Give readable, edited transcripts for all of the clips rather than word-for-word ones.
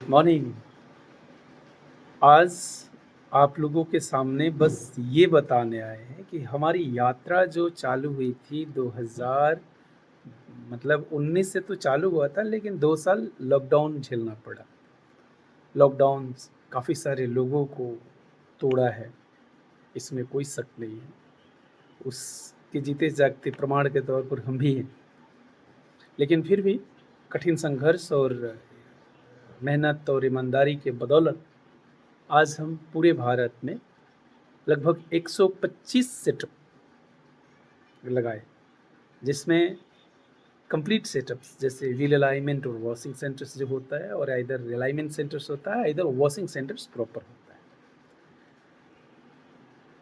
Morning. आज आप लोगों के सामने बस ये बताने आए हैं कि हमारी यात्रा जो चालू हुई थी 2000 मतलब 19 से तो चालू हुआ था, लेकिन 2 साल लॉकडाउन झेलना पड़ा। लॉकडाउन काफ़ी सारे लोगों को तोड़ा है, इसमें कोई शक नहीं है। उसके जीते जागते प्रमाण के तौर पर हम भी हैं। लेकिन फिर भी कठिन संघर्ष और मेहनत और ईमानदारी के बदौलत आज हम पूरे भारत में लगभग 125 सेटअप लगाए, जिसमें कंप्लीट सेटअप्स जैसे व्हील अलाइनमेंट और वॉशिंग सेंटर्स जो होता है, और इधर अलाइनमेंट सेंटर्स होता है, इधर वॉशिंग सेंटर्स प्रॉपर होता है।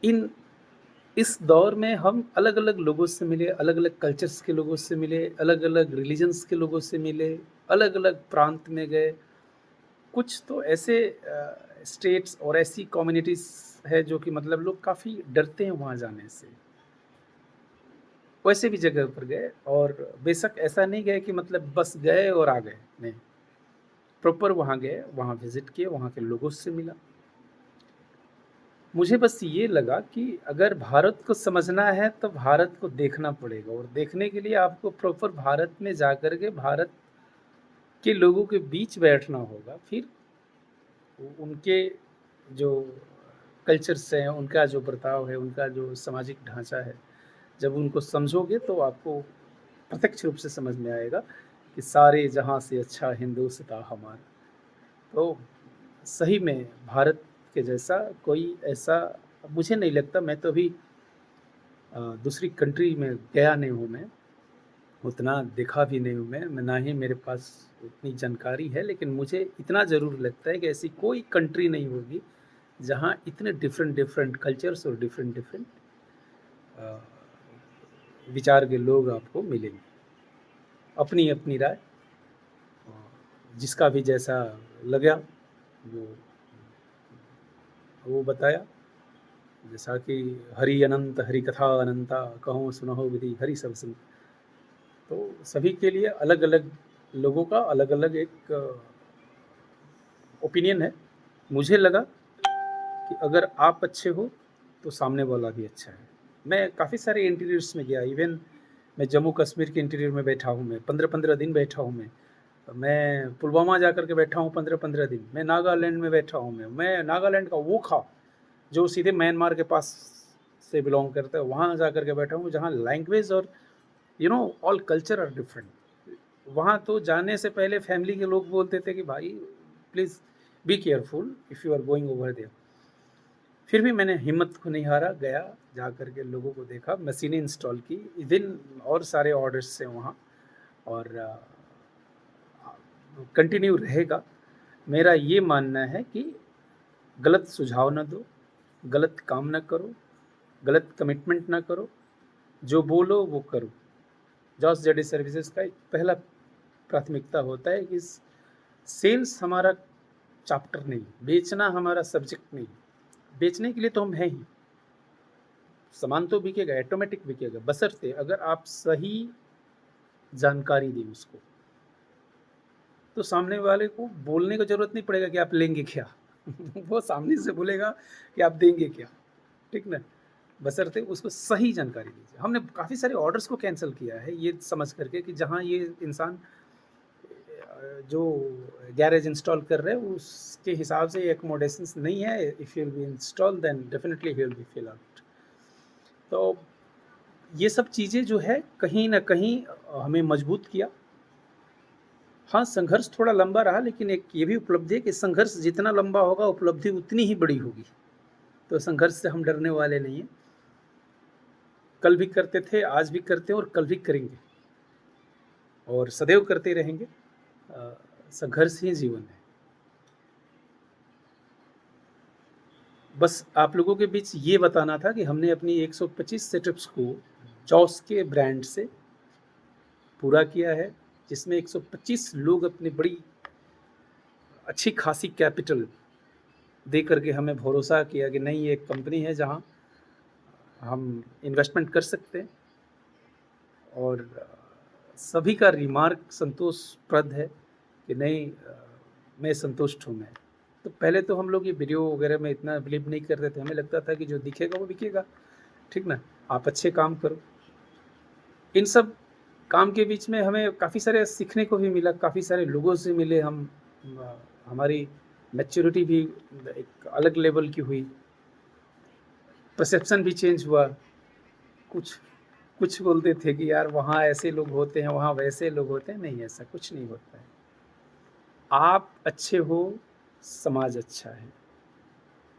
इन इस दौर में हम अलग अलग लोगों से मिले, अलग अलग कल्चर्स के लोगों से मिले, अलग अलग रिलीजन्स के लोगों से मिले, अलग अलग प्रांत में गए। कुछ तो ऐसे स्टेट्स और ऐसी कम्युनिटीज़ है जो कि मतलब लोग काफ़ी डरते हैं वहाँ जाने से। वैसे भी जगह पर गए, और बेशक ऐसा नहीं गए कि मतलब बस गए और आ गए, नहीं, प्रॉपर वहाँ गए, वहाँ विज़िट किए, वहाँ के लोगों से मिला। मुझे बस ये लगा कि अगर भारत को समझना है तो भारत को देखना पड़ेगा, और देखने के लिए आपको प्रॉपर भारत में जाकर के भारत के लोगों के बीच बैठना होगा। फिर उनके जो कल्चर्स हैं, उनका जो बर्ताव है, उनका जो सामाजिक ढांचा है, जब उनको समझोगे तो आपको प्रत्यक्ष रूप से समझ में आएगा कि सारे जहाँ से अच्छा हिंदुस्तां हमारा। तो सही में भारत के जैसा कोई ऐसा मुझे नहीं लगता। मैं तो अभी दूसरी कंट्री में गया नहीं हूँ, मैं उतना देखा भी नहीं हूँ, मैं ना ही मेरे पास उतनी जानकारी है, लेकिन मुझे इतना ज़रूर लगता है कि ऐसी कोई कंट्री नहीं होगी जहाँ इतने डिफरेंट डिफरेंट कल्चर्स और डिफरेंट डिफरेंट विचार के लोग आपको मिलेंगे। अपनी अपनी राय, जिसका भी जैसा लगा वो बताया। जैसा कि हरि अनंत हरि कथा अनंता, कहो सुनहो विधि हरि सब सुन। तो सभी के लिए अलग अलग लोगों का अलग अलग एक ओपिनियन है। मुझे लगा कि अगर आप अच्छे हो तो सामने वाला भी अच्छा है। मैं काफ़ी सारे इंटीरियर्स में गया, इवन मैं जम्मू कश्मीर के इंटीरियर में बैठा हूँ, मैं 15-15 दिन बैठा हूँ। मैं पुलवामा जा कर के बैठा हूँ 15-15 दिन। मैं नागालैंड में बैठा हूँ, मैं नागालैंड का वोखा जो सीधे म्यांमार के पास से बिलोंग करता है, वहाँ जा कर के बैठा हूँ, जहाँ लैंग्वेज और ऑल कल्चर आर डिफरेंट। वहाँ तो जाने से पहले फैमिली के लोग बोलते थे कि भाई please be careful if you are going over there. फिर भी मैंने हिम्मत को नहीं हारा, गया, जा कर के लोगों को देखा, मशीनें इंस्टॉल की, इवन और सारे ऑर्डर्स से वहाँ, और कंटिन्यू रहेगा। मेरा ये मानना है कि गलत सुझाव ना दो, गलत काम ना करो, गलत कमिटमेंट ना करो, जो बोलो वो करो। जॉस जेडी सर्विसेज का एक पहला प्राथमिकता होता है कि सेल्स हमारा चैप्टर नहीं, बेचना हमारा सब्जेक्ट नहीं। बेचने के लिए तो हम हैं ही, सामान तो बिकेगा, ऑटोमेटिक बिकेगा, बशर्ते अगर आप सही जानकारी दें उसको, तो सामने वाले को बोलने की ज़रूरत नहीं पड़ेगा कि आप लेंगे क्या वो सामने से बोलेगा कि आप देंगे क्या, ठीक ना। बशर्ते उसको सही जानकारी दीजिए। हमने काफ़ी सारे ऑर्डर्स को कैंसिल किया है ये समझ करके कि जहाँ ये इंसान जो गैरेज इंस्टॉल कर रहे हैं उसके हिसाब से एकोमोडेशंस नहीं है। If you will be install then definitely he will be fill out. तो ये सब चीज़ें जो है कहीं ना कहीं हमें मजबूत किया। हाँ, संघर्ष थोड़ा लंबा रहा, लेकिन एक ये भी उपलब्धि है कि संघर्ष जितना लंबा होगा उपलब्धि उतनी ही बड़ी होगी। तो संघर्ष से हम डरने वाले नहीं हैं। कल भी करते थे, आज भी करते हैं, और कल भी करेंगे, और सदैव करते रहेंगे। संघर्ष ही जीवन है। बस आप लोगों के बीच ये बताना था कि हमने अपनी 125 सेटअप्स को जॉस के ब्रांड से पूरा किया है, जिसमें 125 लोग अपनी बड़ी अच्छी खासी कैपिटल दे करके हमें भरोसा किया कि नहीं, ये एक कंपनी है जहाँ हम इन्वेस्टमेंट कर सकते हैं। और सभी का रिमार्क संतोषप्रद है कि नहीं, मैं संतुष्ट हूँ मैं। तो पहले तो हम लोग ये वीडियो वगैरह में इतना बिलीव नहीं करते थे, हमें लगता था कि जो दिखेगा वो बिकेगा, ठीक ना? आप अच्छे काम करो। इन सब काम के बीच में हमें काफ़ी सारे सीखने को भी मिला, काफ़ी सारे लोगों से मिले हम, हमारी मैच्योरिटी भी एक अलग लेवल की हुई, परसेप्शन भी चेंज हुआ। कुछ कुछ बोलते थे कि यार वहाँ ऐसे लोग होते हैं, वहाँ वैसे लोग होते हैं, नहीं ऐसा कुछ नहीं होता है। आप अच्छे हो, समाज अच्छा है,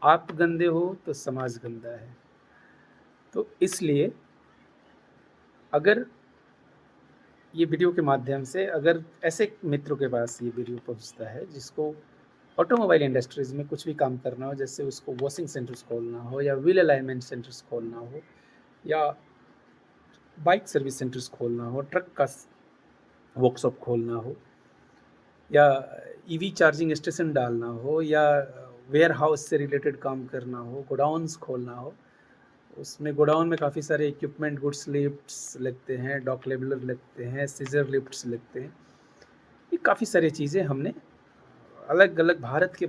आप गंदे हो तो समाज गंदा है। तो इसलिए अगर ये वीडियो के माध्यम से अगर ऐसे मित्रों के पास ये वीडियो पहुँचता है जिसको ऑटोमोबाइल इंडस्ट्रीज में कुछ भी काम करना हो, जैसे उसको वॉशिंग सेंटर्स खोलना हो या व्हील अलाइनमेंट सेंटर्स खोलना हो या बाइक सर्विस सेंटर्स खोलना हो, ट्रक का वर्कशॉप खोलना हो या ईवी चार्जिंग स्टेशन डालना हो या वेयर हाउस से रिलेटेड काम करना हो, गोडाउन्स खोलना हो, उसमें गोडाउन में काफ़ी सारे इक्विपमेंट, गुड्स लिफ्ट्स लगते हैं, डॉक लेवलर लगते हैं, सीजर लिफ्ट्स लगते हैं। ये काफ़ी सारी चीज़ें हमने अलग अलग भारत के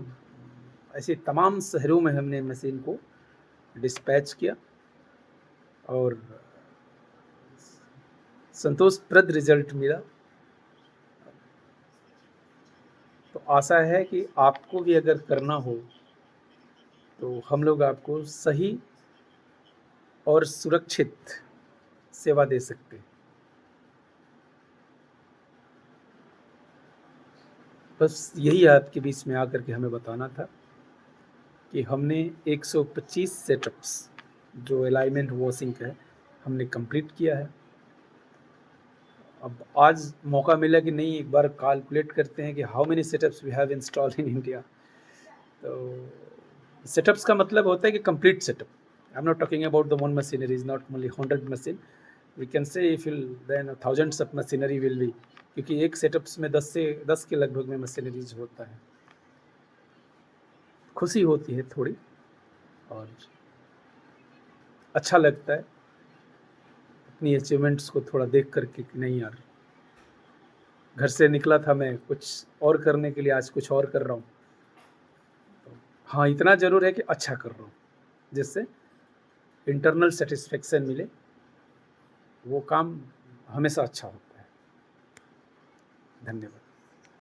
ऐसे तमाम शहरों में हमने मशीन को डिस्पैच किया और संतोषप्रद रिजल्ट मिला। तो आशा है कि आपको भी अगर करना हो तो हम लोग आपको सही और सुरक्षित सेवा दे सकते हैं। बस यही आपके बीच में आकर के हमें बताना था कि हमने 125 सेटअप्स जो अलाइनमेंट वॉशिंग का है हमने कंप्लीट किया है। अब आज मौका मिला कि नहीं, एक बार कैलकुलेट करते हैं कि how many setups we have installed in India. तो सेटअप्स का मतलब होता है कि complete setup. I am not talking about the one machinery, is not only 100 machine, we can say if then thousands of machinery will be, क्योंकि एक setups में 10 के लगभग में मशीनरीज होता है। खुशी होती है थोड़ी और अच्छा लगता है अपनी अचीवमेंट्स को थोड़ा देख करके कि नहीं यार, घर से निकला था मैं कुछ और करने के लिए, आज कुछ और कर रहा हूँ। हाँ, इतना ज़रूर है कि अच्छा कर रहा हूँ, जिससे इंटरनल सेटिस्फेक्शन मिले, वो काम हमेशा अच्छा होता है। धन्यवाद।